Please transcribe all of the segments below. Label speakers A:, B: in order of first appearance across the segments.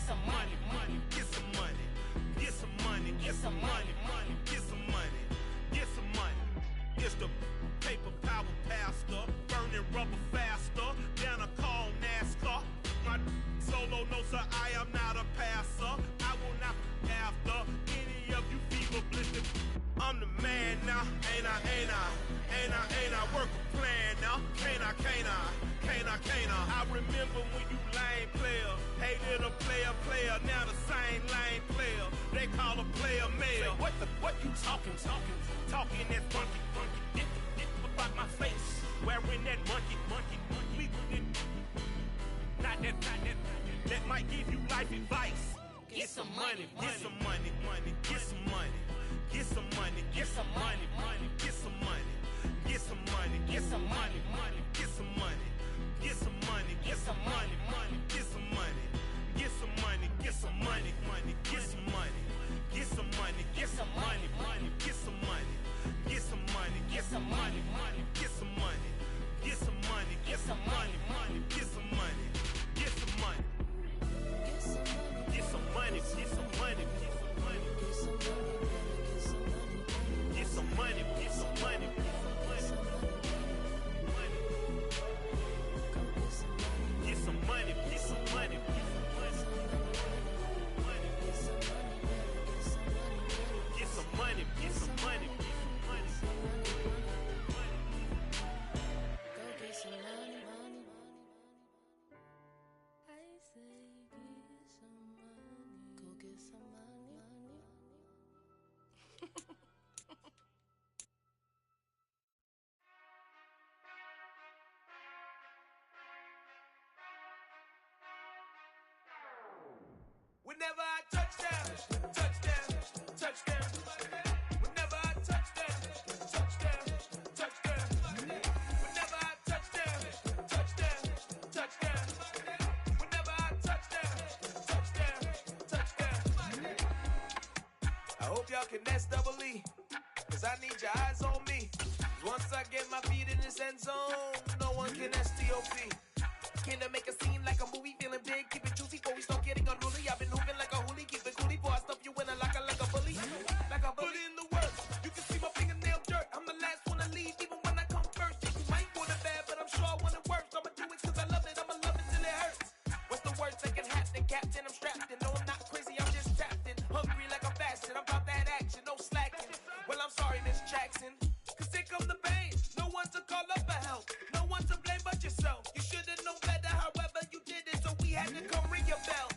A: some money, money, get some money, get some money, get some money, money, get some money, get some money. It's the paper power pastor, burning rubber faster than a call NASCAR. My solo notes are I am not a passer. I will not be after any of you fever blistered. I'm the man now, ain't I, ain't I, ain't I, ain't I, work a plan now, can't I, can't I, can't I, can't I. I remember when you lame player, hated a player, now the same lame player, they call a player male. What you talking that funky, get about my face, wearing that monkey, we didn't, not that, that might give you life advice. Get some money, get some money, get some money. Get some money, get some money, money, get some money, get some money, get some money, money, get some money, get some money, get some money, money, get some money, get some money, get some money, money, get some money, get some money, get some money, money, get some money, get some money, get some money, money, get some money, get some money, get some money, money, get some money, get some money, get some money, get some money, get some money, get some money. Get some money, get some money, get some money, get some money, get some money, get some money. Go get some money, money. I say get some money. Go get some money, money. Whenever I touchdown, touchdown, touchdown. Whenever I touchdown, touchdown, touchdown. Whenever I touchdown, touchdown, touchdown. Whenever I touchdown, touchdown, touchdown. I hope y'all can S-double-E, cause I need your eyes on me. Once I get my feet in this end zone, no one can S-T-O-P. Can I make a scene like a movie, feeling big, keep it juicy before we start getting unruly. I've been hooping like a hoolie, keep it coolie before I stuff you in a locker like a bully. Like a bully. Put in the work, you can see my fingernail dirt. I'm the last one to leave, even when I come first. You might want it bad, but I'm sure I want it worse. I'ma do it cause I love it, I'ma love it till it hurts. What's the worst that can happen, Captain? I'm strapped in, no I'm not crazy, I'm just trapped in. Hungry like I'm fasting, I'm about that action, no slacking. Well I'm sorry, Miss Jackson, cause here come the pain. No one to call up for help, no one to blame but yourself. You should've known better, however you did it, so we had to come ring your bell.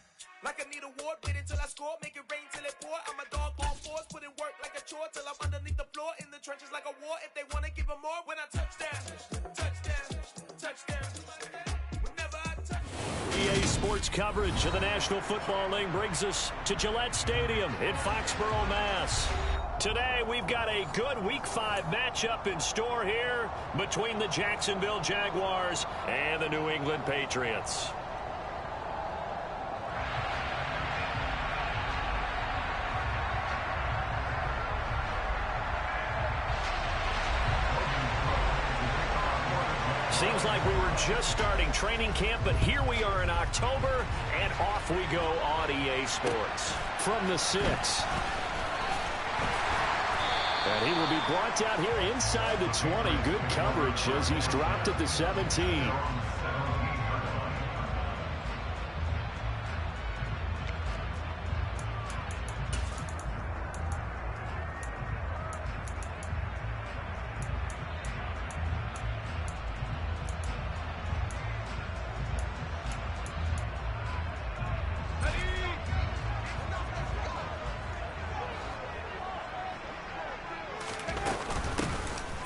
A: Like I need a ward, wait until I score, make it rain till it pour. I'm a dog on fours, put in work like a chore till I'm underneath the floor, in the trenches like a war. If they wanna give them more, when I touchdown, touchdown, touchdown. Whenever I touch.
B: EA Sports coverage of the National Football League brings us to Gillette Stadium in Foxborough, Mass. Today, we've got a good Week 5 matchup in store here between the Jacksonville Jaguars and the New England Patriots. Seems like we were just starting training camp, but here we are in October, and off we go on EA Sports. From the 6. And he will be brought down here inside the 20. Good coverage as he's dropped at the 17.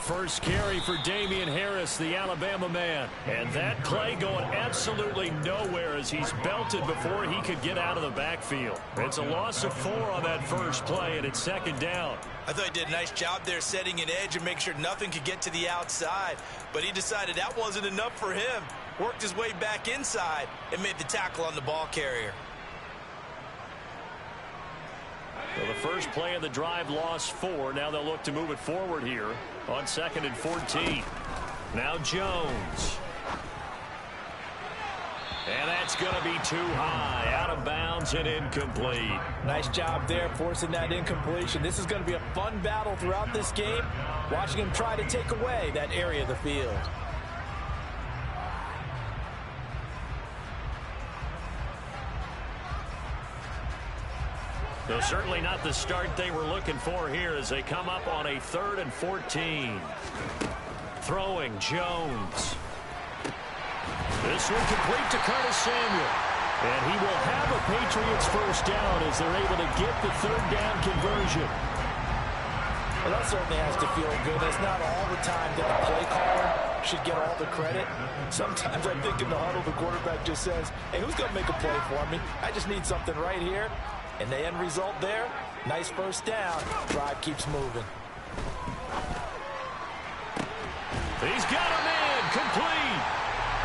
B: First carry for Damian Harris, the Alabama man. And that play going absolutely nowhere as he's belted before he could get out of the backfield. It's a loss of 4 on that first play, and it's second down.
C: I thought he did a nice job there setting an edge and make sure nothing could get to the outside. But he decided that wasn't enough for him. Worked his way back inside and made the tackle on the ball carrier.
B: Well, the first play of the drive lost 4. Now they'll look to move it forward here on 2nd and 14. Now Jones. And that's going to be too high. Out of bounds. downs and incomplete.
C: Nice job there forcing that incompletion. This is going to be a fun battle throughout this game, watching him try to take away that area of the field.
B: Though certainly not the start they were looking for here as they come up on a 3rd and 14. Throwing Jones. This one complete to Curtis Samuel. And he will have a Patriots first down as they're able to get the 3rd down conversion.
C: Well, that certainly has to feel good. It's not all the time that the play caller should get all the credit. Sometimes I think in the huddle, the quarterback just says, hey, who's going to make a play for me? I just need something right here. And the end result there, nice first down. Drive keeps moving.
B: He's got him in, complete.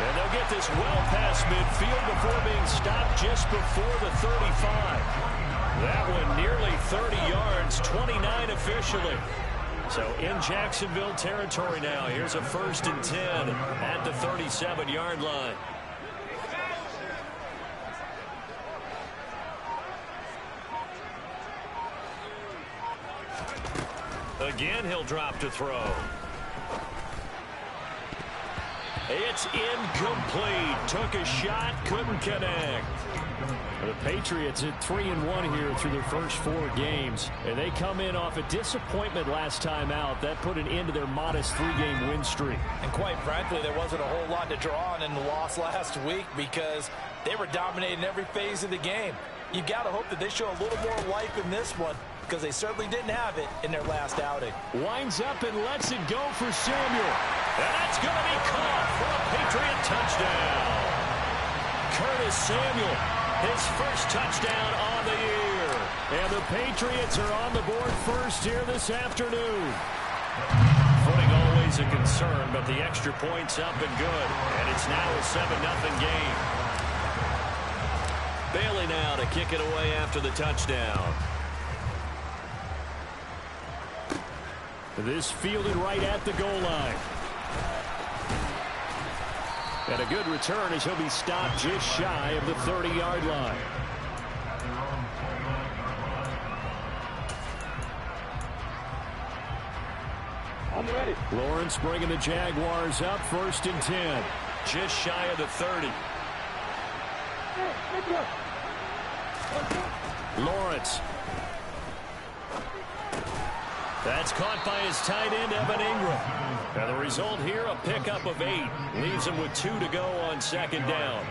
B: And they'll get this well past midfield before being stopped just before the 35. That one nearly 30 yards, 29 officially. So in Jacksonville territory now. Here's a 1st and 10 at the 37-yard line. Again, he'll drop to throw. It's incomplete. Took a shot, couldn't connect. The Patriots at 3-1 here through their first 4 games. And they come in off a disappointment last time out. That put an end to their modest 3-game win streak.
C: And quite frankly, there wasn't a whole lot to draw on in the loss last week because they were dominating every phase of the game. You got to hope that they show a little more life in this one, because they certainly didn't have it in their last outing.
B: Winds up and lets it go for Samuel. And that's going to be caught for a Patriot touchdown. Curtis Samuel, his first touchdown on the year. And the Patriots are on the board first here this afternoon. Footing always a concern, but the extra point's up and good. And it's now a 7-0 game. Bailey now to kick it away after the touchdown. This fielded right at the goal line. And a good return as he'll be stopped just shy of the 30-yard line. I'm ready. Lawrence bringing the Jaguars up 1st and 10. Just shy of the 30. Lawrence. That's caught by his tight end, Evan Ingram. And the result here, a pickup of 8. Leaves him with 2 to go on 2nd down.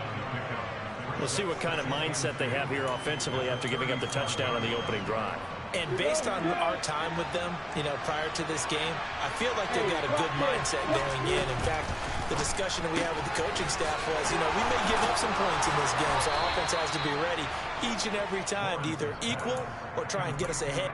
B: We'll see what kind of mindset they have here offensively after giving up the touchdown on the opening drive.
C: And based on our time with them, prior to this game, I feel like they've got a good mindset going in. In fact, the discussion that we had with the coaching staff was, we may give up some points in this game, so our offense has to be ready each and every time to either equal or try and get us ahead.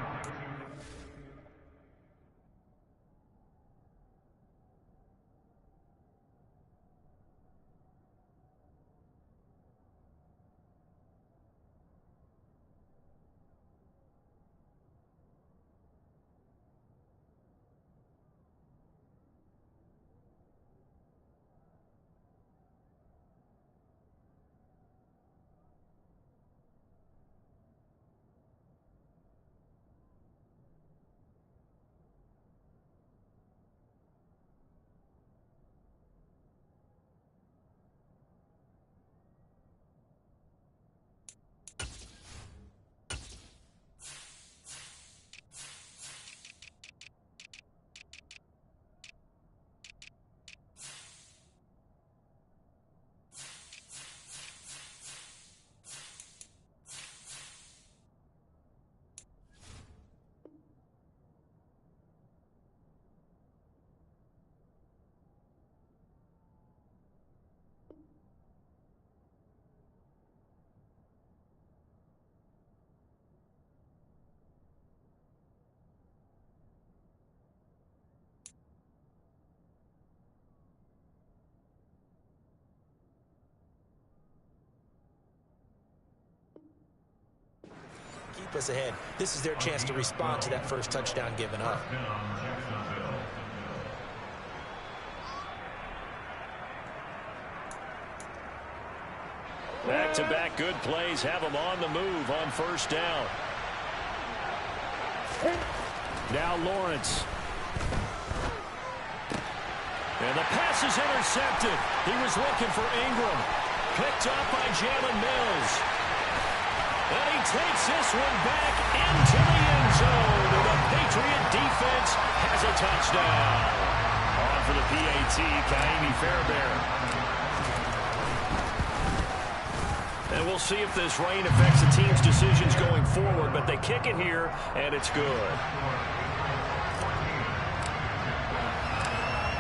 C: Us ahead. This is their chance to respond to that first touchdown given up.
B: Back back-to-back good plays have them on the move on first down. Now Lawrence. And the pass is intercepted. He was looking for Ingram. Picked up by Jalen Mills. And he takes this one back into the end zone. And the Patriot defense has a touchdown. On for the PAT, Kaimi Fairbairn. And we'll see if this rain affects the team's decisions going forward, but they kick it here, and it's good.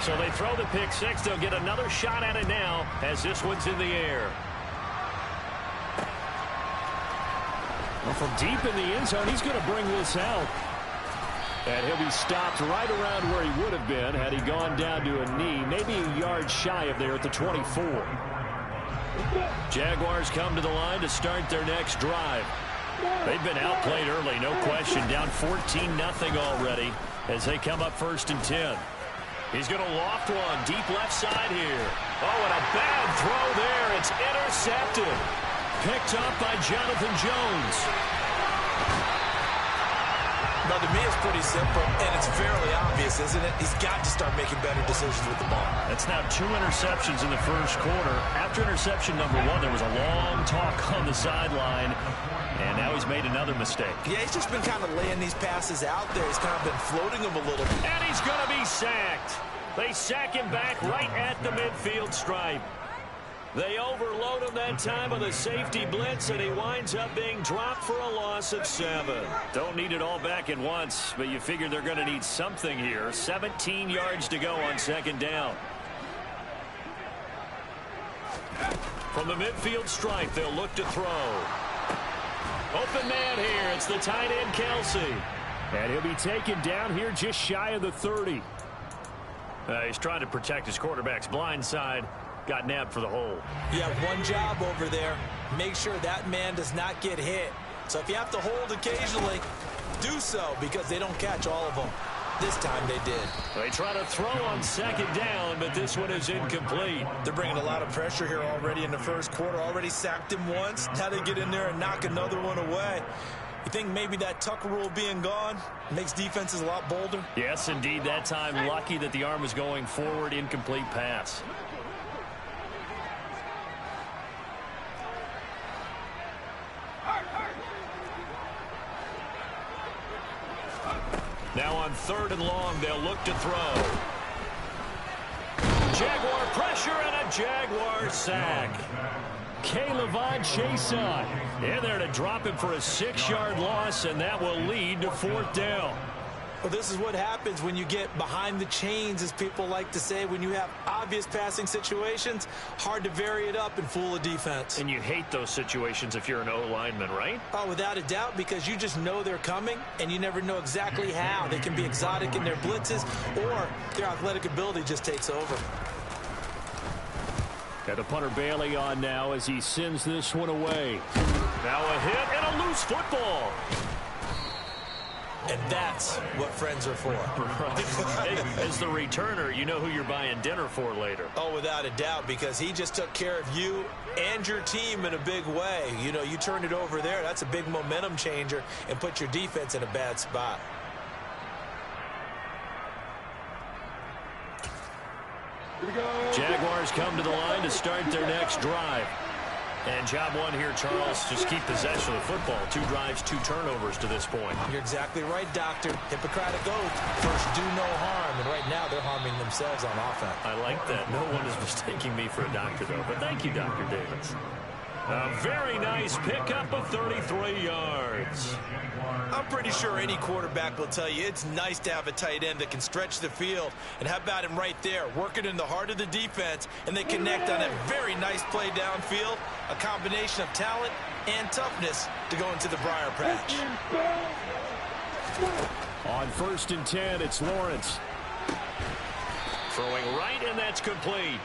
B: So they throw the pick six. They'll get another shot at it now as this one's in the air. Well, from deep in the end zone, he's going to bring this out. And he'll be stopped right around where he would have been had he gone down to a knee, maybe a yard shy of there at the 24. Jaguars come to the line to start their next drive. They've been outplayed early, no question, down 14-0 already as they come up 1st and 10. He's going to loft one deep left side here. Oh, and a bad throw there. It's intercepted. Picked up by Jonathan Jones.
C: Now, to me, it's pretty simple, and it's fairly obvious, isn't it? He's got to start making better decisions with the ball.
B: That's now 2 interceptions in the first quarter. After interception number 1, there was a long talk on the sideline, and now he's made another mistake.
C: Yeah, he's just been kind of laying these passes out there. He's kind of been floating them a little bit.
B: And he's going to be sacked. They sack him back right at the midfield stripe. They overload him that time with a safety blitz, and he winds up being dropped for a loss of 7. Don't need it all back at once, but you figure they're going to need something here. 17 yards to go on 2nd down. From the midfield stripe, they'll look to throw. Open man here. It's the tight end, Kelsey. And he'll be taken down here just shy of the 30. He's trying to protect his quarterback's blind side. Got nabbed for the hole.
C: You have one job over there. Make sure that man does not get hit. So if you have to hold occasionally, do so, because they don't catch all of them. This time they did.
B: They try to throw on 2nd down, but this one is incomplete.
C: They're bringing a lot of pressure here already in the first quarter. Already sacked him once. Now they get in there and knock another one away. You think maybe that Tucker rule being gone makes defenses a lot bolder?
B: Yes, indeed. That time, lucky that the arm was going forward. Incomplete pass. Now on 3rd and long, they'll look to throw. Jaguar pressure and a Jaguar sack. K'Lavon Chaisson in there to drop him for a 6-yard loss, and that will lead to 4th down.
C: Well, this is what happens when you get behind the chains, as people like to say. When you have obvious passing situations, hard to vary it up and fool a defense.
B: And you hate those situations if you're an O-lineman, right?
C: Oh, without a doubt, because you just know they're coming, and you never know exactly how. They can be exotic in their blitzes, or their athletic ability just takes over.
B: Got the punter Bailey on now as he sends this one away. Now a hit and a loose football.
C: And that's what friends are for.
B: Right. Hey, as the returner, you know who you're buying dinner for later.
C: Oh, without a doubt, because he just took care of you and your team in a big way. You know, you turned it over there. That's a big momentum changer and put your defense in a bad spot.
B: Jaguars come to the line to start their next drive. And job 1 here, Charles, just keep possession of the football. 2 drives, 2 turnovers to this point.
C: You're exactly right, Doctor. Hippocratic oath. First, do no harm. And right now, they're harming themselves on offense.
B: I like that. No one is mistaking me for a doctor, though. But thank you, Dr. Davis. A very nice pickup of 33 yards.
C: I'm pretty sure any quarterback will tell you it's nice to have a tight end that can stretch the field. And how about him right there, working in the heart of the defense, and they connect on a very nice play downfield, a combination of talent and toughness to go into the briar patch.
B: On 1st and 10, it's Lawrence. Throwing right, and that's complete.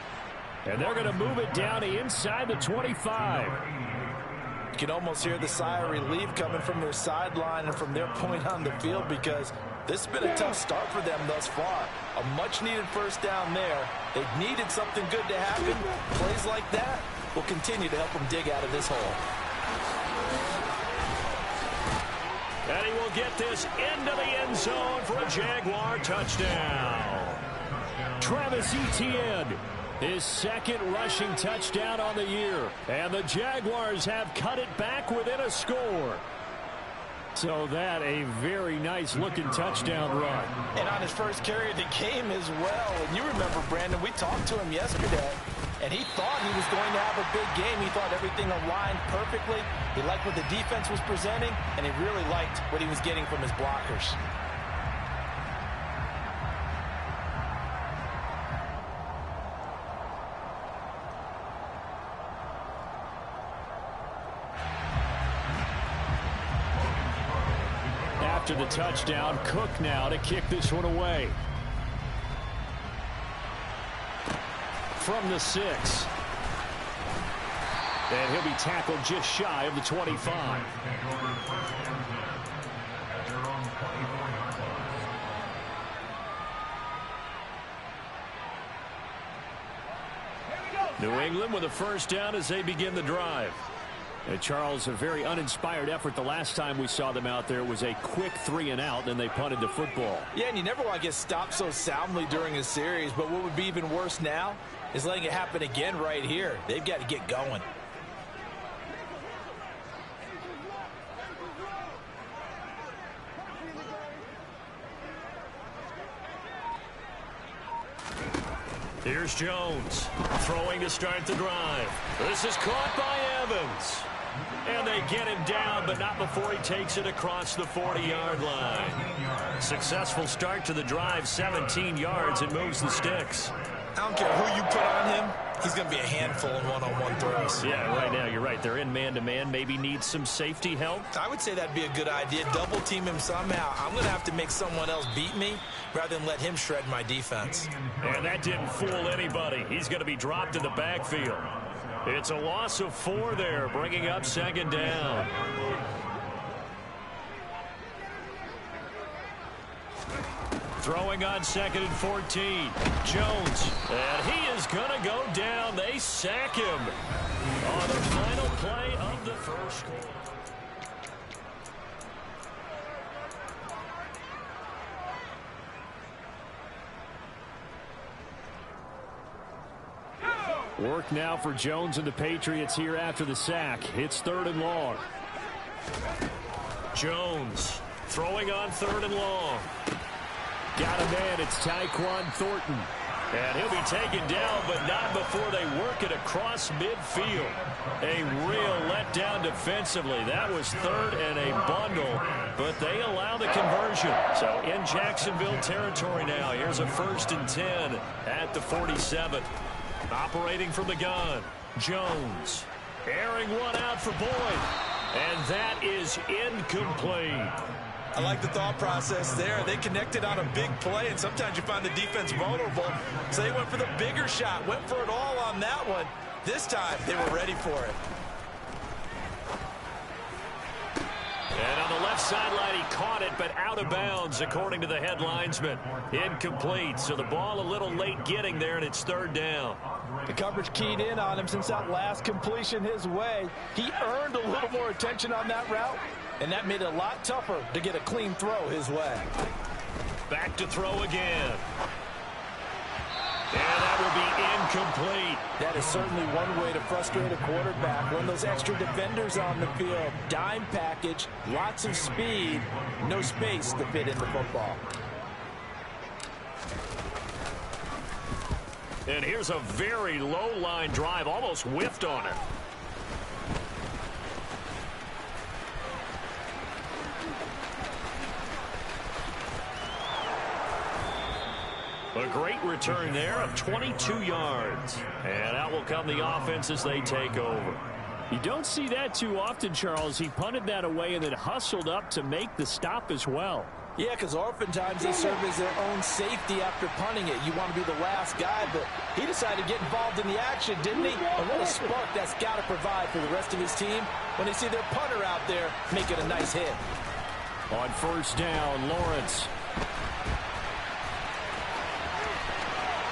B: And they're going to move it down to inside the 25.
C: You can almost hear the sigh of relief coming from their sideline and from their point on the field, because this has been a tough start for them thus far. A much-needed 1st down there. They needed something good to happen. Plays like that will continue to help him dig out of this hole.
B: And he will get this into the end zone for a Jaguar touchdown. Travis Etienne, his second rushing touchdown on the year. And the Jaguars have cut it back within a score. So that a very nice-looking touchdown run.
C: And on his first carry of the game as well. And you remember, Brandon, we talked to him yesterday, and he thought he was going to have a big game. He thought everything aligned perfectly. He liked what the defense was presenting, and he really liked what he was getting from his blockers.
B: After the touchdown, Cook now to kick this one away. From the 6. And he'll be tackled just shy of the 25. New England with a first down as they begin the drive. Charles, a very uninspired effort the last time we saw them out there. It was a quick 3-and-out, then they punted the football.
C: Yeah, and you never want to get stopped so soundly during a series, but what would be even worse now is letting it happen again right here. They've got to get going.
B: Here's Jones throwing to start the drive. This is caught by Evans. And they get him down, but not before he takes it across the 40-yard line. Successful start to the drive, 17 yards, and moves the sticks.
C: I don't care who you put on him, he's going to be a handful in one-on-one throws.
B: Yeah, right now you're right. They're in man-to-man, maybe needs some safety help.
C: I would say that'd be a good idea. Double team him somehow. I'm going to have to make someone else beat me rather than let him shred my defense.
B: And that didn't fool anybody. He's going to be dropped in the backfield. It's a loss of 4 there, bringing up second down. Throwing on 2nd and 14. Jones. And he is going to go down. They sack him on the final play of the first quarter. Work now for Jones and the Patriots here after the sack. It's 3rd and long. Jones throwing on 3rd and long. Got a man. It's Tyquan Thornton. And he'll be taken down, but not before they work it across midfield. A real letdown defensively. That was 3rd and a bundle, but they allow the conversion. So in Jacksonville territory now. Here's a 1st and 10 at the 47. Operating from the gun, Jones. Airing one out for Boyd. And that is incomplete.
C: I like the thought process there. They connected on a big play, and sometimes you find the defense vulnerable. So they went for the bigger shot, went for it all on that one. This time, they were ready for it.
B: And on the left sideline, he caught it, but out of bounds, according to the head linesman. Incomplete, so the ball a little late getting there, and it's 3rd down.
C: The coverage keyed in on him since that last completion his way. He earned a little more attention on that route, and that made it a lot tougher to get a clean throw his way.
B: Back to throw again. And that will be incomplete.
C: That is certainly one way to frustrate a quarterback. When those extra defenders on the field, dime package, lots of speed, no space to fit in the football.
B: And here's a very low line drive, almost whiffed on it. A great return there of 22 yards. And out will come the offense as they take over. You don't see that too often, Charles. He punted that away and then hustled up to make the stop as well.
C: Yeah, because oftentimes they serve as their own safety after punting it. You want to be the last guy, but he decided to get involved in the action, didn't he? And what a spark that's got to provide for the rest of his team when they see their punter out there making a nice hit.
B: On 1st down, Lawrence.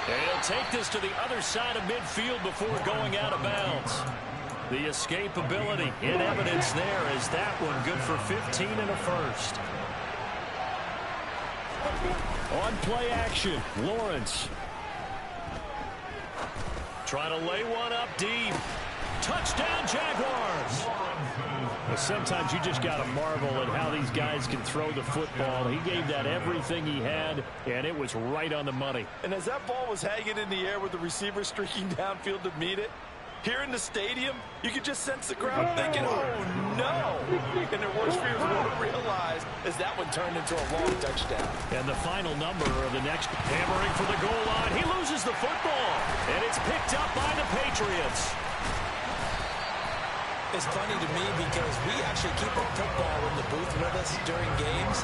B: And he'll take this to the other side of midfield before going out of bounds. The escapability in evidence there as that one good for 15 and a first. On play action, Lawrence. Trying to lay one up deep. Touchdown, Jaguars. Well, sometimes you just got to marvel at how these guys can throw the football. He gave that everything he had, and it was right on the money.
C: And as that ball was hanging in the air with the receiver streaking downfield to meet it, here in the stadium, you could just sense the crowd thinking, oh, no. And their worst fears won't realize as that one turned into a long touchdown.
B: And the final number of the next hammering for the goal line. He loses the football, and it's picked up by the Patriots.
D: It's funny to me because we actually keep a football in the booth with us during games,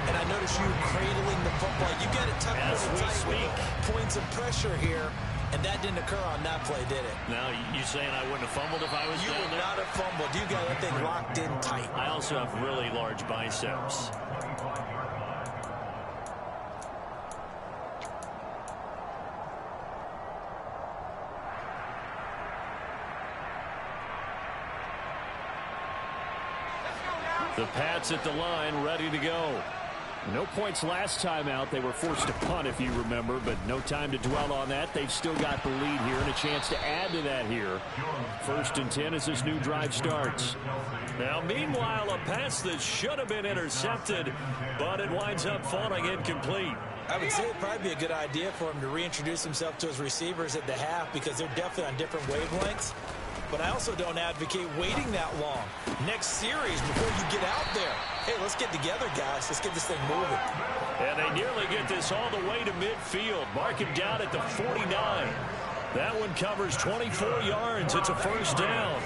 D: and I notice you cradling the football. You get it tucked
B: As we
D: tight
B: speak.
D: with points of pressure here, and that didn't occur on that play, did it?
B: Now, you saying I wouldn't have fumbled if I was
D: You
B: down
D: would
B: there?
D: not have fumbled. You got that thing locked in tight.
B: I also have really large biceps. The Pats at the line, ready to go. No points last time out. They were forced to punt, if you remember, but no time to dwell on that. They've still got the lead here and a chance to add to that here. 1st and 10 as this new drive starts. Now, meanwhile, a pass that should have been intercepted, but it winds up falling incomplete.
D: I would say it'd probably be a good idea for him to reintroduce himself to his receivers at the half because they're definitely on different wavelengths. But I also don't advocate waiting that long. Next series before you get out there. Hey, let's get together, guys. Let's get this thing moving.
B: And they nearly get this all the way to midfield. Mark him down at the 49. That one covers 24 yards. It's a first down.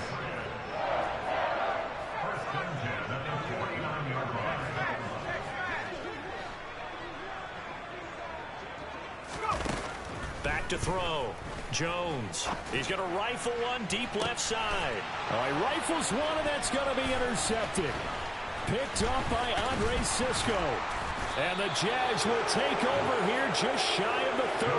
B: Back to throw. Jones. He's going to rifle one deep left side.
E: All right, rifles one, and that's going to be intercepted. Picked up by Andre Sisco. And the Jags will take over here just shy of the 30.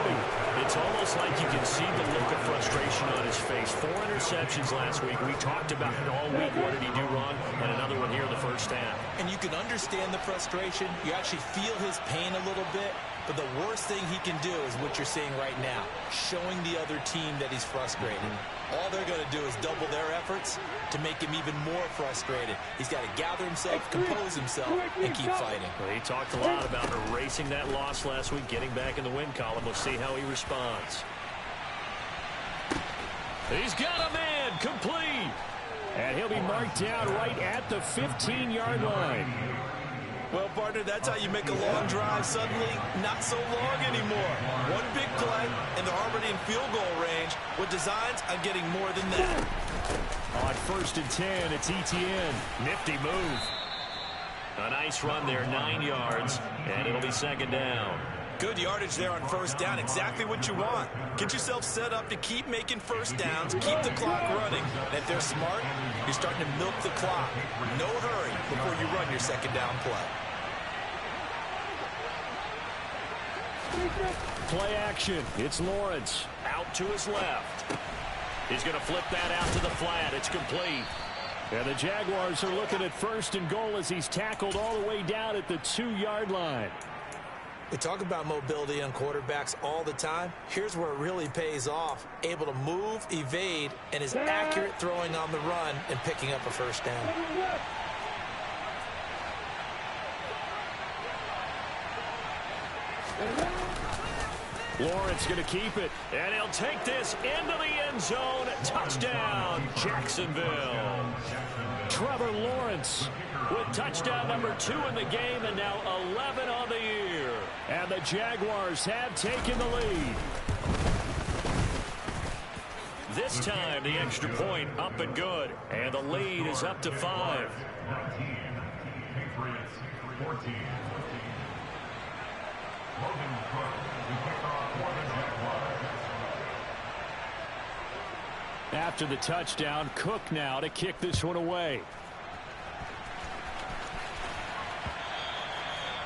B: It's almost like you can see the look of frustration on his face. 4 interceptions last week. We talked about it all week. What did he do wrong? And another one here in the first half.
D: And you can understand the frustration. You actually feel his pain a little bit. But the worst thing he can do is what you're seeing right now, showing the other team that he's frustrated. All they're going to do is double their efforts to make him even more frustrated. He's got to gather himself, compose himself, and keep fighting.
B: Well, he talked a lot about erasing that loss last week, getting back in the win column. We'll see how he responds. He's got a man, complete.
E: And he'll be marked down right at the 15-yard line.
C: Well, partner, that's how you make a long drive suddenly not so long anymore. One big play, and they're already in field goal range with designs on getting more than that.
E: On 1st and 10, it's Etienne.
B: Nifty move. A nice run there, 9 yards, and it'll be second down.
C: Good yardage there on first down, exactly what you want. Get yourself set up to keep making first downs, keep the clock running. And if they're smart, you're starting to milk the clock. No hurry before you run your second down play.
E: Play action. It's Lawrence.
B: Out to his left. He's going to flip that out to the flat. It's complete.
E: And the Jaguars are looking at 1st and goal as he's tackled all the way down at the 2-yard line.
D: We talk about mobility on quarterbacks all the time. Here's where it really pays off. Able to move, evade, and is accurate throwing on the run and picking up a first down.
E: Lawrence going to keep it.
B: And he'll take this into the end zone. Touchdown, Jacksonville.
E: Trevor Lawrence
B: with touchdown number 2 in the game and now 11 on the year.
E: And the Jaguars have taken the lead.
B: This time the extra point up and good. And the lead is up to 5.
E: After the touchdown, Cook now to kick this one away.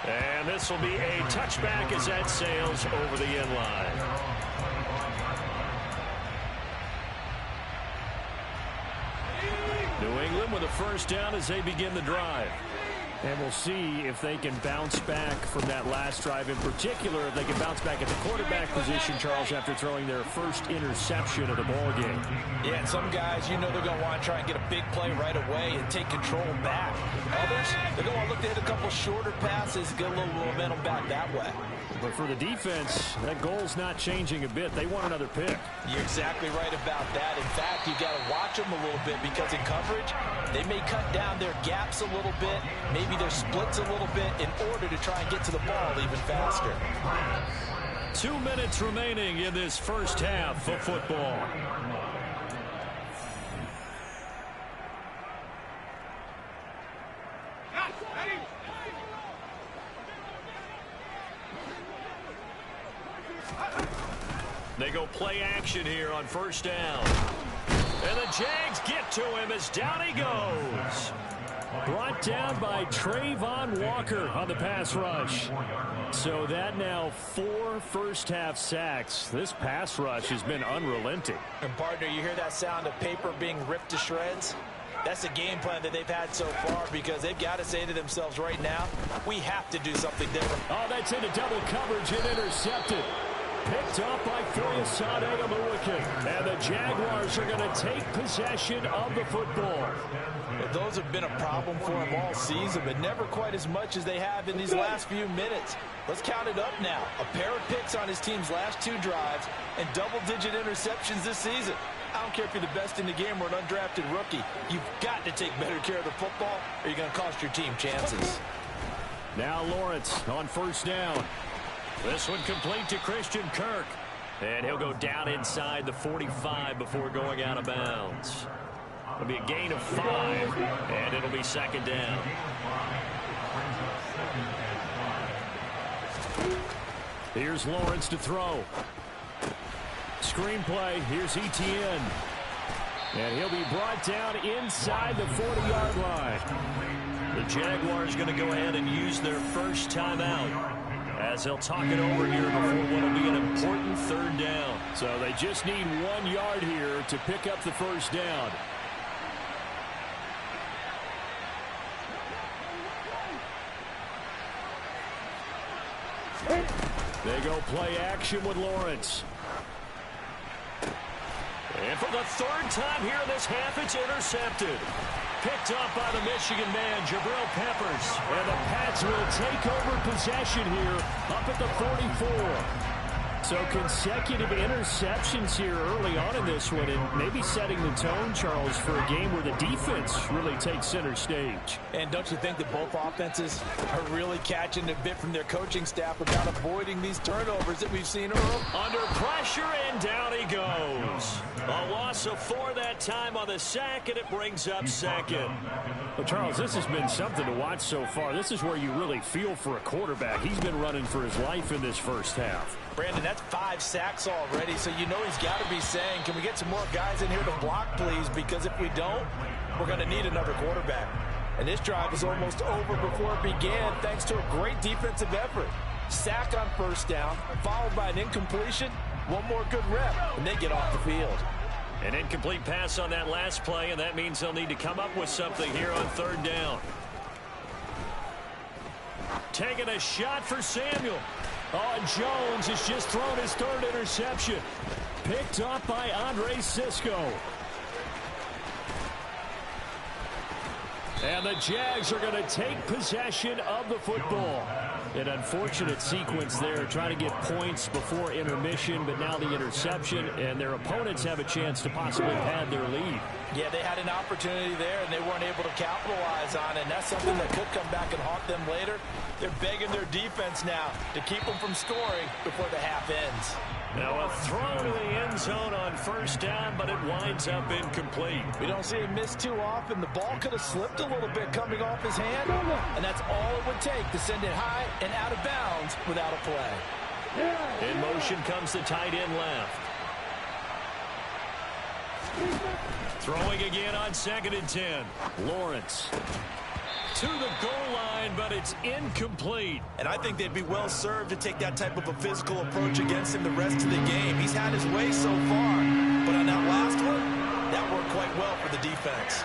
B: And this will be a touchback as that sails over the end line. first down as they begin the drive.
E: And we'll see if they can bounce back from that last drive. In particular, if they can bounce back at the quarterback position, Charles, after throwing their first interception of the ball game.
C: Yeah, and some guys, you know they're going to want to try and get a big play right away and take control back. Others, they're going to want to look to hit a couple shorter passes, get a little momentum back that way.
E: But for the defense, that goal's not changing a bit. They want another pick.
C: You're exactly right about that. In fact, you've got to watch them a little bit because in coverage, they may cut down their gaps a little bit, maybe their splits a little bit in order to try and get to the ball even faster.
B: 2 minutes remaining in this first half of football. They go play action here on first down. And the Jags get to him as down he goes.
E: Brought down by Trayvon Walker on the pass rush. So that now 4 first-half sacks. This pass rush has been unrelenting.
C: And, partner, you hear that sound of paper being ripped to shreds? That's the game plan that they've had so far because they've got to say to themselves right now, we have to do something different.
E: Oh, that's into double coverage and intercepted. Picked up by Foyesade Oluwakin. And the Jaguars are going to take possession of the football.
C: Those have been a problem for them all season, but never quite as much as they have in these last few minutes. Let's count it up now. A pair of picks on his team's last 2 drives and double-digit interceptions this season. I don't care if you're the best in the game or an undrafted rookie. You've got to take better care of the football or you're going to cost your team chances.
E: Now Lawrence on first down.
B: This one complete to Christian Kirk. And he'll go down inside the 45 before going out of bounds. It'll be a gain of 5, and it'll be second down.
E: Here's Lawrence to throw. Screenplay, here's Etienne. And he'll be brought down inside the 40-yard line.
B: The Jaguars going to go ahead and use their first timeout as they'll talk it over here before what will be an important third down.
E: So they just need 1 yard here to pick up the first down. They go play action with Lawrence.
B: And for the 3rd time here in this half, it's intercepted. Picked up by the Michigan man, Jabril Peppers.
E: And the Pats will take over possession here up at the 44. So consecutive interceptions here early on in this one, and maybe setting the tone, Charles, for a game where the defense really takes center stage.
C: And don't you think that both offenses are really catching a bit from their coaching staff about avoiding these turnovers that we've seen early?
B: Under pressure, and down he goes. A loss of 4 that time on the sack, and it brings up second.
E: Well, Charles, this has been something to watch so far. This is where you really feel for a quarterback. He's been running for his life in this first half.
C: Brandon, that's 5 sacks already, so you know he's got to be saying, can we get some more guys in here to block, please? Because if we don't, we're going to need another quarterback. And this drive is almost over before it began thanks to a great defensive effort. Sack on first down, followed by an incompletion, 1 more good rep, and they get off the field.
B: An incomplete pass on that last play, and that means they'll need to come up with something here on 3rd down. Taking a shot for Samuel.
E: Oh, and Jones has just thrown his 3rd interception. Picked up by Andre Sisco. And the Jags are going to take possession of the football. An unfortunate sequence there, trying to get points before intermission, but now the interception, and their opponents have a chance to possibly pad their lead.
C: Yeah, they had an opportunity there, and they weren't able to capitalize on it, and that's something that could come back and haunt them later. They're begging their defense now to keep them from scoring before the half ends.
B: Now a throw to the end zone on first down, but it winds up incomplete.
C: We don't see him miss too often. The ball could have slipped a little bit coming off his hand, and that's all it would take to send it high and out of bounds without a play.
B: In motion comes the tight end left. Throwing again on 2nd and 10.
E: Lawrence
B: to the goal line, but it's incomplete.
D: And I think they'd be well served to take that type of a physical approach against him the rest of the game. He's had his way so far, but on that last one, that worked quite well for the defense.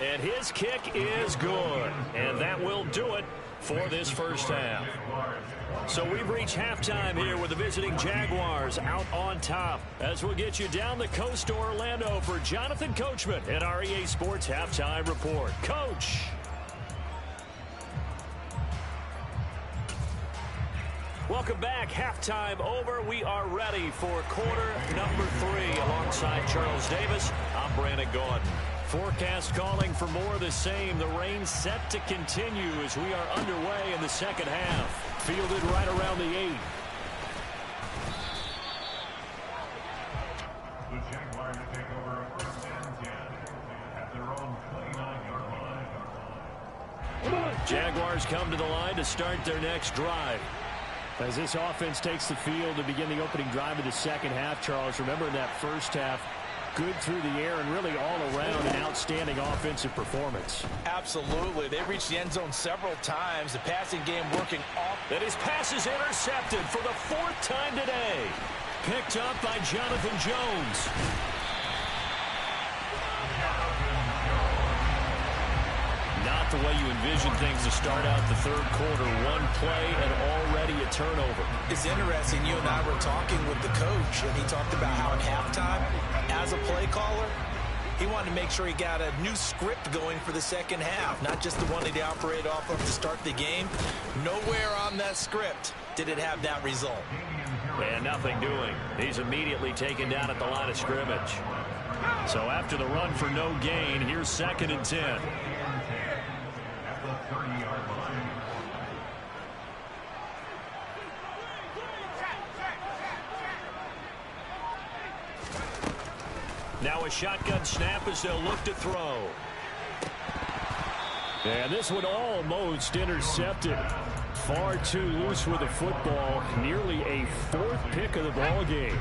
B: And his kick is good. And that will do it for this first half. So we've reached halftime here with the visiting Jaguars out on top. As we'll get you down the coast to Orlando for Jonathan Coachman at our EA Sports Halftime Report. Coach. Welcome back. Halftime over. We are ready for quarter number 3. Alongside Charles Davis, I'm Brandon Gaudin. Forecast calling for more of the same. The rain set to continue as we are underway in the second half. Fielded right around the 8.
F: The Jaguars take over first and 10 at their own 29-yard line.
B: Jaguars come to the line to start their next drive.
E: As this offense takes the field to begin the opening drive of the second half, Charles, remember in that first half, good through the air and really all around an outstanding offensive performance.
C: Absolutely. They reached the end zone several times. The passing game working off.
B: And his pass is intercepted for the 4th time today. Picked up by Jonathan Jones. Not the way you envision things to start out the third quarter. One play and already a turnover.
C: It's interesting. You and I were talking with the coach, and he talked about how at halftime, as a play caller, he wanted to make sure he got a new script going for the second half, not just the one that he operated off of to start the game. Nowhere on that script did it have that result.
B: And nothing doing. He's immediately taken down at the line of scrimmage. So after the run for no gain, here's 2nd and 10.
F: At the 30-yard line.
B: Now a shotgun snap as they'll look to throw.
E: And this one almost intercepted. Far too loose with the football. Nearly a 4th pick of the ball game.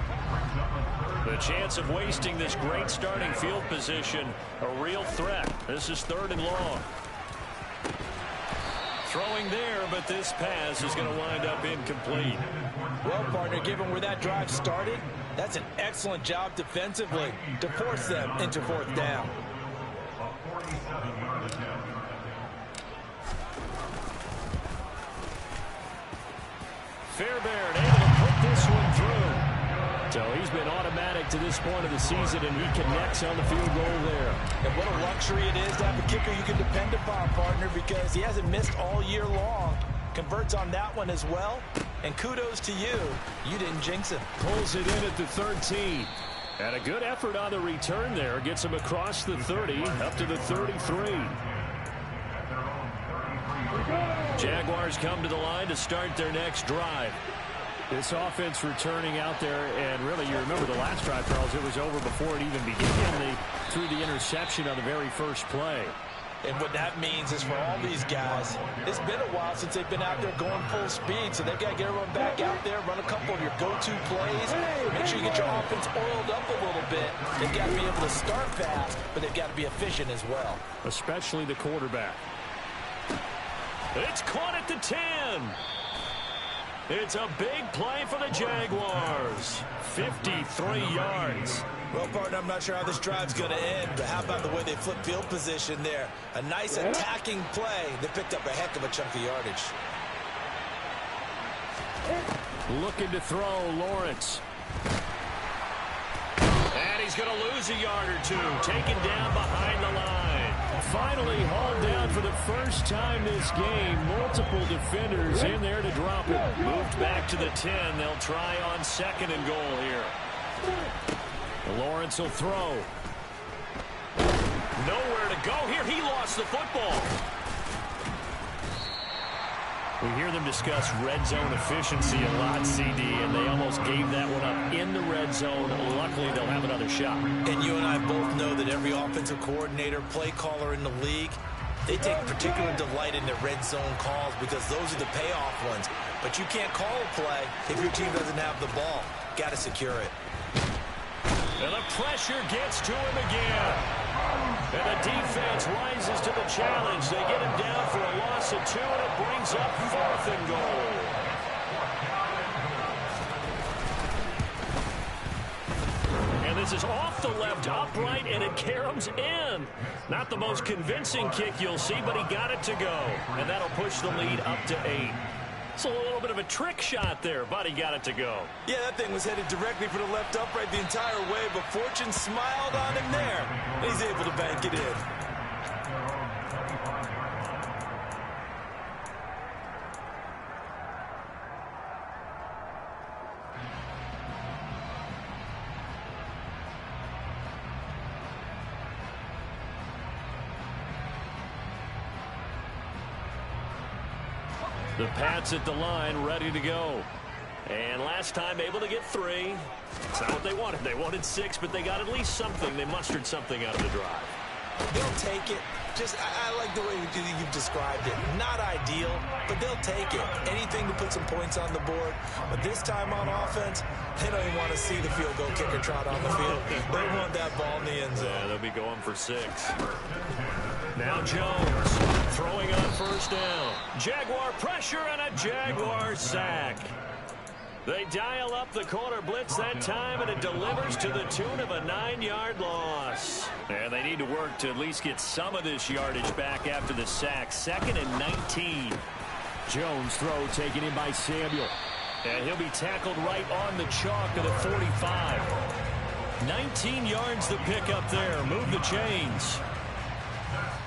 B: The chance of wasting this great starting field position, a real threat. This is 3rd and long. Throwing there, but this pass is going to wind up incomplete.
C: Well, partner, given where that drive started, that's an excellent job defensively to force them into 4th down.
F: A 47-yard attempt.
B: Fairbairn able to put this one through.
E: So he's been automatic to this point of the season, and he connects on the field goal there.
C: And what a luxury it is to have a kicker you can depend upon, partner, because he hasn't missed all year long. Converts on that one as well. And kudos to you. You didn't jinx him.
E: Pulls it in at the 13. And a good effort on the return there. Gets him across the 30, up to the 33.
B: Jaguars come to the line to start their next drive.
E: This offense returning out there, and really, you remember the last drive, Charles, it was over before it even began. They threw the interception on the very first play.
C: And what that means is for all these guys, it's been a while since they've been out there going full speed, so they've got to get everyone back out there, run a couple of your go-to plays, make sure you get your offense oiled up a little bit. They've got to be able to start fast, but they've got to be efficient as well.
E: Especially the quarterback.
B: It's caught at the 10. It's a big play for the Jaguars. 53 yards.
C: Well, partner, I'm not sure how this drive's going to end, but how about the way they flip field position there? A nice attacking play. They picked up a heck of a chunk of yardage.
E: Looking to throw, Lawrence.
B: And he's going to lose a yard or two. Taken down behind the line.
E: Finally hauled down for the first time this game. Multiple defenders in there to drop it.
B: Moved back to the 10. They'll try on 2nd and goal here.
E: Lawrence will throw.
B: Nowhere to go here. He lost the football.
E: We hear them discuss red zone efficiency a lot, CD, and they almost gave that one up in the red zone. Luckily, they'll have another shot.
C: And you and I both know that every offensive coordinator, play caller in the league, they take particular delight in their red zone calls because those are the payoff ones. But you can't call a play if your team doesn't have the ball. Got to secure it.
B: And the pressure gets to him again. And the defense rises to the challenge. They get him down for a loss of 2, and it brings up 4th and goal. And And this is off the left upright, and it caroms in. Not the most convincing kick you'll see, but he got it to go. And that'll push the lead up to 8. It's a little bit of a trick shot there, but he got it to go.
D: Yeah, that thing was headed directly for the left upright the entire way, but fortune smiled on him there. And he's able to bank it in.
B: The Pats at the line, ready to go. And last time able to get 3. It's not what they wanted. They wanted 6, but they got at least something. They mustered something out of the drive.
D: They'll take it. I like the way you've described it. Not ideal, but they'll take it. Anything to put some points on the board. But this time on offense, they don't even want to see the field goal kicker trot on the field. They want that ball in the end zone.
B: Yeah, they'll be going for 6. Now Jones throwing on first down. Jaguar pressure and a Jaguar sack. They dial up the corner blitz that time, and it delivers to the tune of a 9-yard loss. And they need to work to at least get some of this yardage back after the sack. 2nd and 19.
E: Jones throw taken in by Samuel.
B: And he'll be tackled right on the chalk of the 45. 19 yards the pick up there. Move the chains.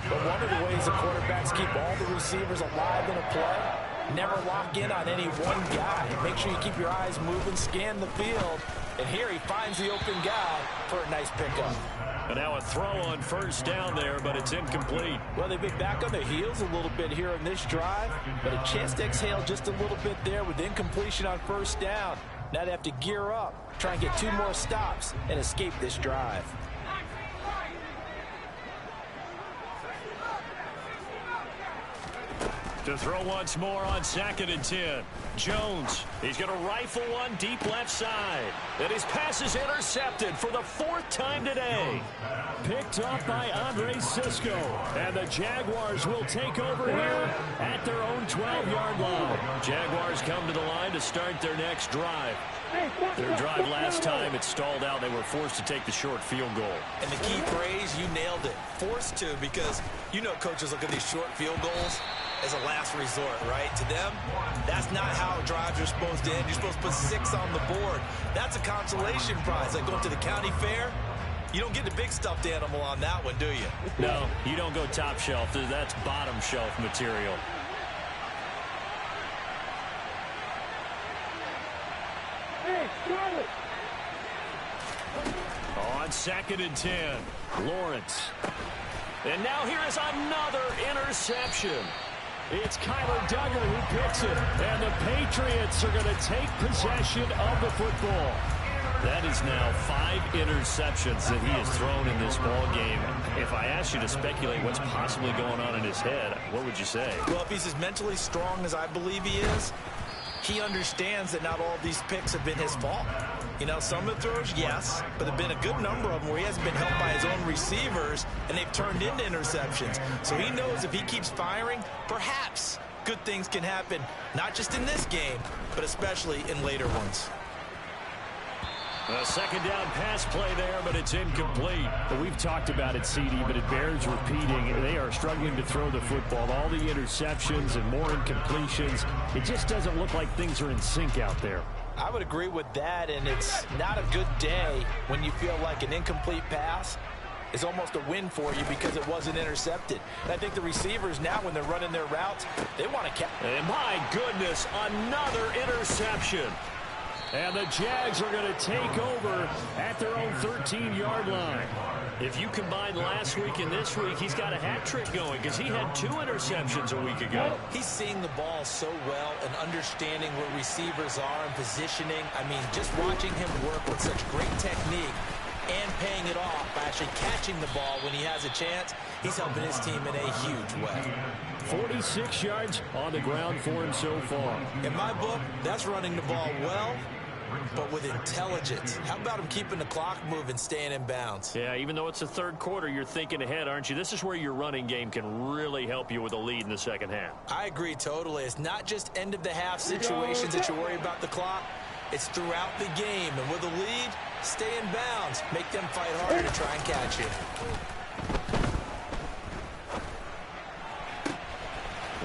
C: But one of the ways the quarterbacks keep all the receivers alive in a play, never lock in on any one guy. Make sure you keep your eyes moving, scan the field. And here he finds the open guy for a nice pickup.
B: And now a throw on first down there, but it's incomplete.
C: Well, they've been back on their heels a little bit here in this drive, but a chance to exhale just a little bit there with incompletion on first down. Now they have to gear up, try and get 2 more stops, and escape this drive.
B: To throw once more on 2nd and 10. Jones, he's going to rifle one deep left side. And his pass is intercepted for the 4th time today.
E: Picked off by Andre Sisco. And the Jaguars will take over here at their own 12-yard line.
B: Jaguars come to the line to start their next drive. Their drive last time, it stalled out. They were forced to take the short field goal.
D: And the key phrase, you nailed it. Forced to, because you know coaches look at these short field goals as a last resort, right? To them, that's not how drives are supposed to end. You're supposed to put 6 on the board. That's a consolation prize. Like going to the county fair, you don't get the big stuffed animal on that one, do you?
B: No, you don't go top shelf. That's bottom shelf material. On 2nd and 10, Lawrence. And now here is another interception.
E: It's Kyler Duggar who picks it, and the Patriots are going to take possession of the football.
B: That is now 5 interceptions that he has thrown in this ball game. If I asked you to speculate what's possibly going on in his head, what would you say?
D: Well, if he's as mentally strong as I believe he is, he understands that not all of these picks have been his fault. You know, some of the throws, yes, but there have been a good number of them where he hasn't been helped by his own receivers, and they've turned into interceptions. So he knows if he keeps firing, perhaps good things can happen, not just in this game, but especially in later ones.
B: A 2nd down pass play there, but it's incomplete.
E: We've talked about it, CD, but it bears repeating. They are struggling to throw the football. All the interceptions and more incompletions. It just doesn't look like things are in sync out there.
C: I would agree with that, and it's not a good day when you feel like an incomplete pass is almost a win for you because it wasn't intercepted. And I think the receivers now, when they're running their routes, they want to catch.
B: And my goodness, another interception.
E: And the Jags are going to take over at their own 13-yard line.
B: If you combine last week and this week, he's got a hat trick going because he had 2 interceptions a week ago.
D: He's seeing the ball so well and understanding where receivers are and positioning. I mean, just watching him work with such great technique and paying it off by actually catching the ball when he has a chance, he's helping his team in a huge way.
E: 46 yards on the ground for him so far.
D: In my book, that's running the ball well, but with intelligence. How about him keeping the clock moving, staying in bounds?
B: Yeah, even though it's the 3rd quarter, you're thinking ahead, aren't you? This is where your running game can really help you with a lead in the 2nd half.
D: I agree totally. It's not just end-of-the-half situations that you worry about the clock. It's throughout the game, and with a lead, stay in bounds. Make them fight harder to try and catch you.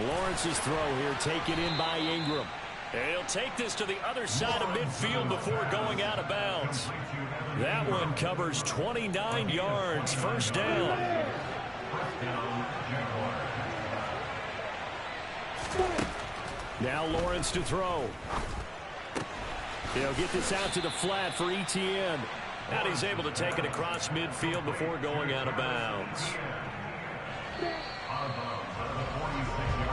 E: Lawrence's throw here taken in by Ingram.
B: He'll take this to the other side of midfield before going out of bounds. That one covers 29 yards, first down.
E: Now Lawrence to throw. He'll get this out to the flat for Etienne.
B: And he's able to take it across midfield before going out of bounds.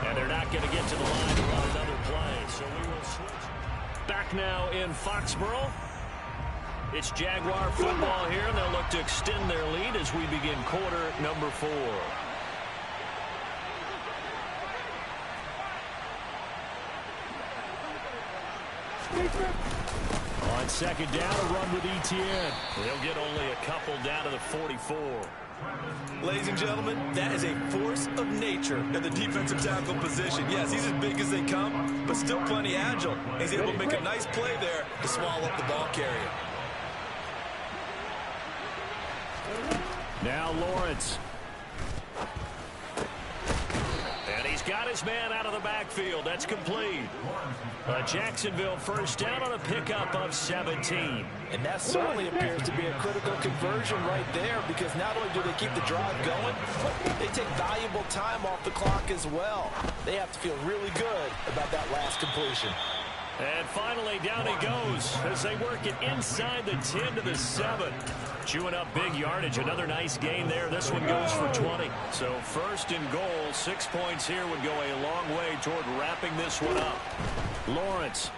B: And they're not going to get to the line to run another play, so we will switch. Back now in Foxborough. It's Jaguar football here, and they'll look to extend their lead as we begin quarter number 4.
E: On second down, a run with Etienne.
B: They'll get only a couple down to the 44.
D: Ladies and gentlemen, that is a force of nature in the defensive tackle position. Yes, he's as big as they come, but still plenty agile. He's able to make a nice play there to swallow up the ball carrier.
E: Now Lawrence.
B: And he's got his man out of the backfield. That's complete. Jacksonville first down on a pickup of 17.
C: And that certainly appears to be a critical conversion right there, because not only do they keep the drive going, they take valuable time off the clock as well. They have to feel really good about that last completion.
B: And finally, down he goes as they work it inside the 10 to the 7. Chewing up big yardage. Another nice gain there. This one goes for 20. So first and goal, 6 points here would go a long way toward wrapping this one up.
E: Lawrence.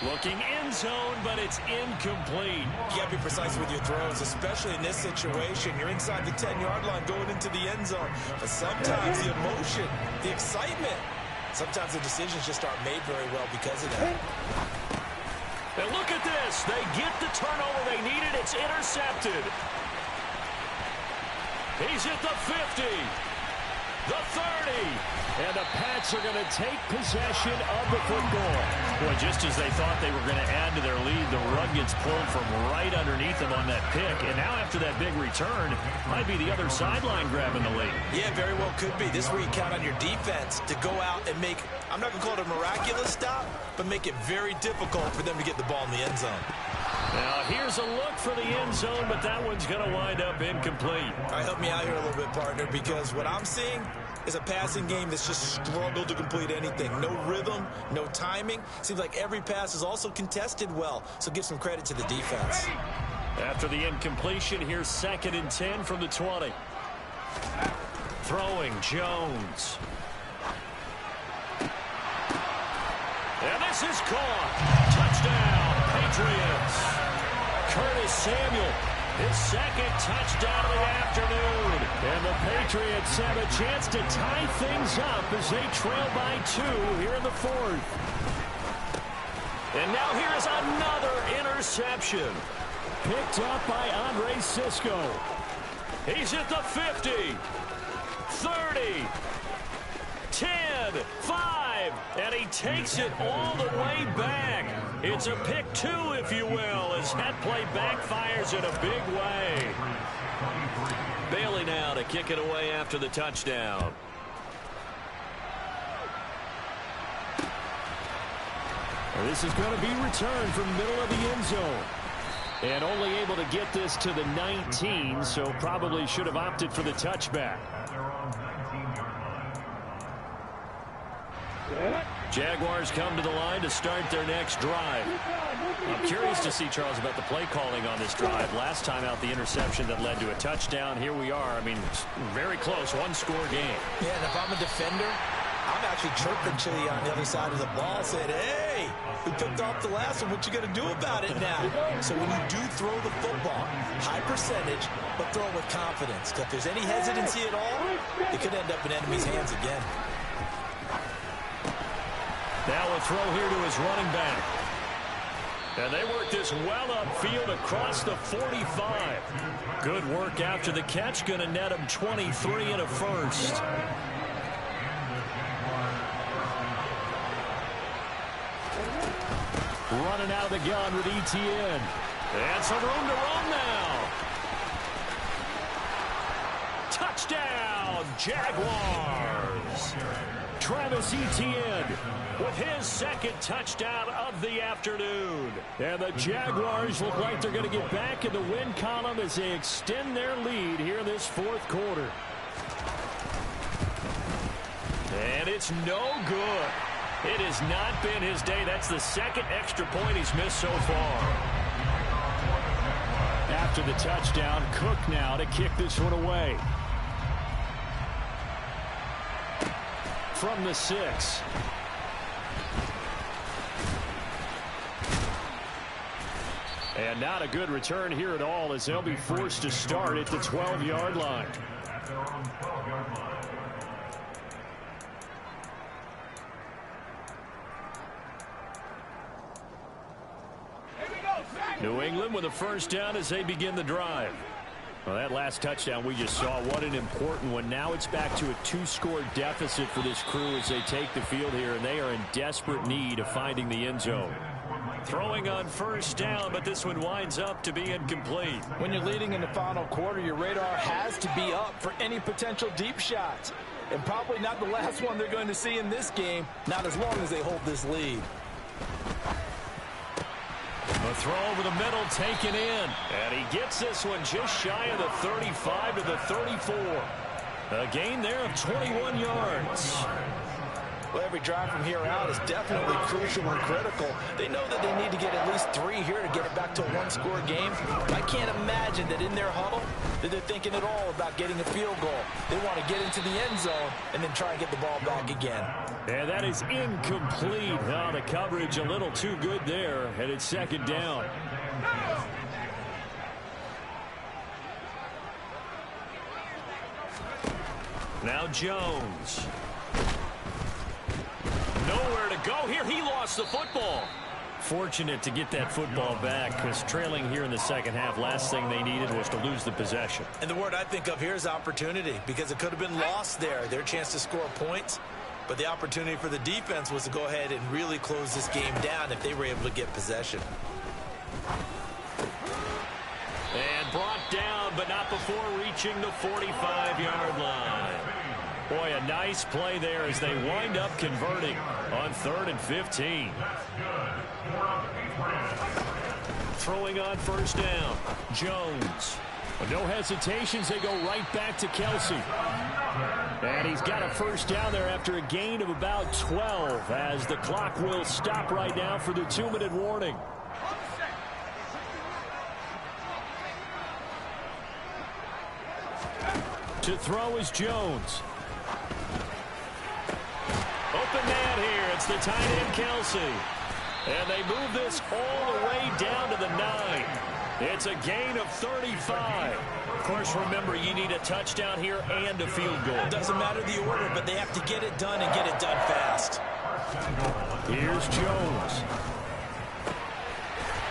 B: Looking end zone, but it's incomplete.
D: You got to be precise with your throws, especially in this situation. You're inside the 10-yard line going into the end zone. But sometimes the emotion, the excitement, sometimes the decisions just aren't made very well because of that.
B: And look at this. They get the turnover they needed. It's intercepted. He's at the 50. The 30.
E: And the Pats are going to take possession of the football.
B: Boy, just as they thought they were going to add to their lead, the rug gets pulled from right underneath them on that pick. And now after that big return, might be the other sideline grabbing the lead.
D: Yeah, very well could be. This is where you count on your defense to go out and make, I'm not going to call it a miraculous stop, but make it very difficult for them to get the ball in the end zone.
B: Now, here's a look for the end zone, but that one's going to wind up incomplete.
D: All right, help me out here a little bit, partner, because what I'm seeing is a passing game that's just struggled to complete anything. No rhythm, no timing. Seems like every pass is also contested well, so give some credit to the defense.
B: After the incompletion, here's 2nd and 10 from the 20. Throwing Jones. And this is caught. Touchdown, Patriots. Curtis Samuel, his 2nd touchdown of the afternoon.
E: And the Patriots have a chance to tie things up as they trail by 2 here in the 4th.
B: And now here's another interception.
E: Picked up by Andre Cisco.
B: He's at the 50, 30, 10, 5, and he takes it all the way back. It's a pick 2, if you will, as that play backfires in a big way. Bailey now to kick it away after the touchdown.
E: This is going to be returned from the middle of the end zone. And only able to get this to the 19, so probably should have opted for the touchback.
B: Jaguars come to the line to start their next drive. I'm curious to see, Charles, about the play calling on this drive. Last time out, the interception that led to a touchdown. Here we are. I mean, very close, one-score game.
D: Yeah, and if I'm a defender, I'm actually chirping Chili on the other side of the ball, saying, hey, we picked off the last one. What you going to do about it now? So when you do throw the football, high percentage, but throw it with confidence. If there's any hesitancy at all, it could end up in enemy's hands again.
B: Now a throw here to his running back. And they work this well upfield across the 45. Good work after the catch. Going to net him 23 and a first.
E: Running out of the gun with ETN. And some room to run now. Touchdown, Jaguars. Travis Etienne with his second touchdown of the afternoon. And the Jaguars look like they're going to get back in the win column as they extend their lead here in this fourth quarter. And it's no good. It has not been his day. That's the second extra point he's missed so far. After the touchdown, Cook now to kick this one away. From the 6. And not a good return here at all as they'll be forced to start at the 12-yard line.
F: At their own 12-yard line.
E: New England with a first down as they begin the drive. Well, that last touchdown we just saw, what an important one. Now it's back to a 2-score deficit for this crew as they take the field here, and they are in desperate need of finding the end zone. Throwing on first down, but this one winds up to be incomplete.
C: When you're leading in the final quarter, your radar has to be up for any potential deep shots. And probably not the last one they're going to see in this game, not as long as they hold this lead.
E: A throw over the middle taken in. And he gets this one just shy of the 35 to the 34. A gain there of 21 yards.
C: Well, every drive from here out is definitely crucial and critical. They know that they need to get at least 3 here to get it back to a 1-score game. I can't imagine that in their huddle that they're thinking at all about getting a field goal. They want to get into the end zone and then try and get the ball back again.
E: And that is incomplete. Oh, the coverage a little too good there, and it's second down. Now Jones. Nowhere to go here. He lost the football. Fortunate to get that football back because trailing here in the second half, last thing they needed was to lose the possession.
D: And the word I think of here is opportunity, because it could have been lost there. Their chance to score points. But the opportunity for the defense was to go ahead and really close this game down if they were able to get possession.
E: And brought down, but not before reaching the 45-yard line. Boy, a nice play there as they wind up converting on 3rd and 15. Throwing on first down. Jones. No hesitations. They go right back to Kelsey. And he's got a first down there after a gain of about 12 as the clock will stop right now for the 2-minute warning. To throw is Jones. Open man here. It's the tight end, Kelsey. And they move this all the way down to the 9. It's a gain of 35. Of course, remember, you need a touchdown here and a field goal.
D: It doesn't matter the order, but they have to get it done and get it done fast.
E: Here's Jones.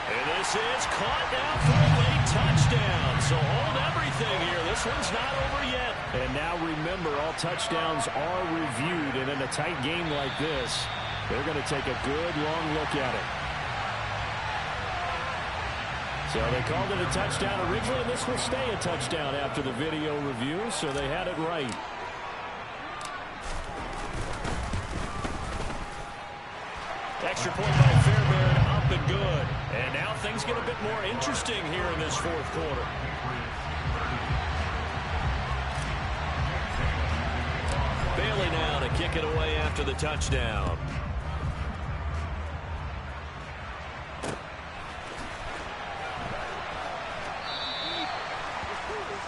E: And this is caught down for a late touchdown. So hold everything here. This one's not over yet. And now remember, all touchdowns are reviewed. And in a tight game like this, they're going to take a good long look at it. So they called it a touchdown originally, and this will stay a touchdown after the video review, so they had it right. Extra point by Fairbairn, up and good. And now things get a bit more interesting here in this fourth quarter. Bailey now to kick it away after the touchdown.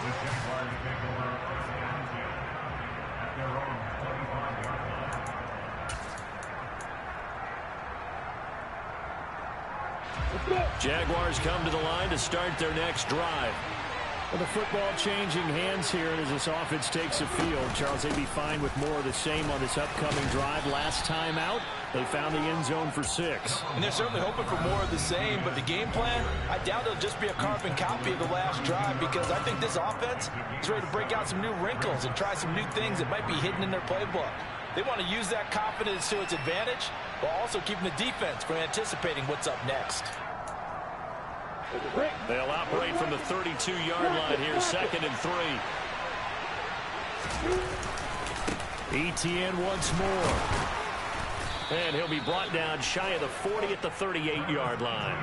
F: The Jaguars take over first and 10 at their own 25-yard line.
E: Jaguars come to the line to start their next drive. Well, the football changing hands here as this offense takes the field. Charles, they'd be fine with more of the same on this upcoming drive. Last time out, they found the end zone for 6.
C: And they're certainly hoping for more of the same, but the game plan, I doubt it'll just be a carbon copy of the last drive, because I think this offense is ready to break out some new wrinkles and try some new things that might be hidden in their playbook. They want to use that confidence to its advantage, while also keeping the defense from anticipating what's up next.
B: They'll operate from the 32-yard line here, 2nd and 3.
E: ETN once more.
B: And he'll be brought down shy of the 40 at the 38-yard line.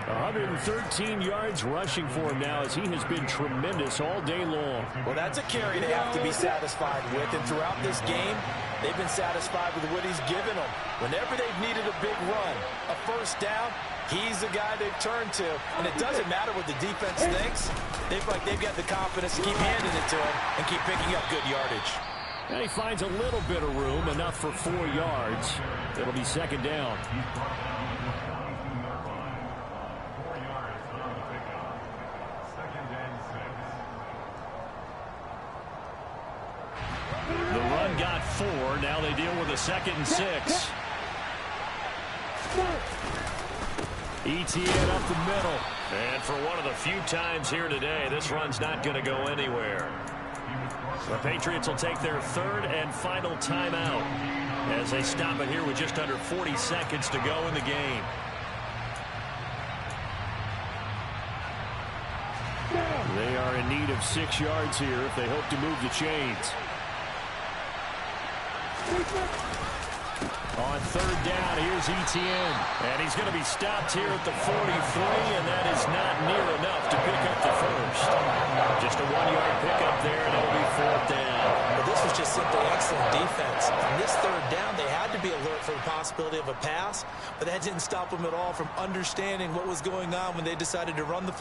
E: 113 yards rushing for him now as he has been tremendous all day long.
C: Well, that's a carry they have to be satisfied with. And throughout this game, they've been satisfied with what he's given them. Whenever they've needed a big run, a first down, he's the guy they've turned to. And it doesn't matter what the defense thinks. They've got the confidence to keep handing it to him and keep picking up good yardage.
E: And he finds a little bit of room, enough for 4 yards. It'll be 2nd down.
B: The run got 4. Now they deal with a 2nd and 6.
E: ETN up the middle.
B: And for one of the few times here today, this run's not going to go anywhere. The Patriots will take their 3rd and final timeout as they stop it here with just under 40 seconds to go in the game.
E: They are in need of 6 yards here if they hope to move the chains. On 3rd down, here's ETN.
B: And he's going to be stopped here at the 43, and that is not near enough to pick up the first. Just a 1-yard pickup there, and it'll be 4th down.
D: But this was just simply excellent defense. On this 3rd down, they had to be alert for the possibility of a pass, but that didn't stop them at all from understanding what was going on when they decided to run the football.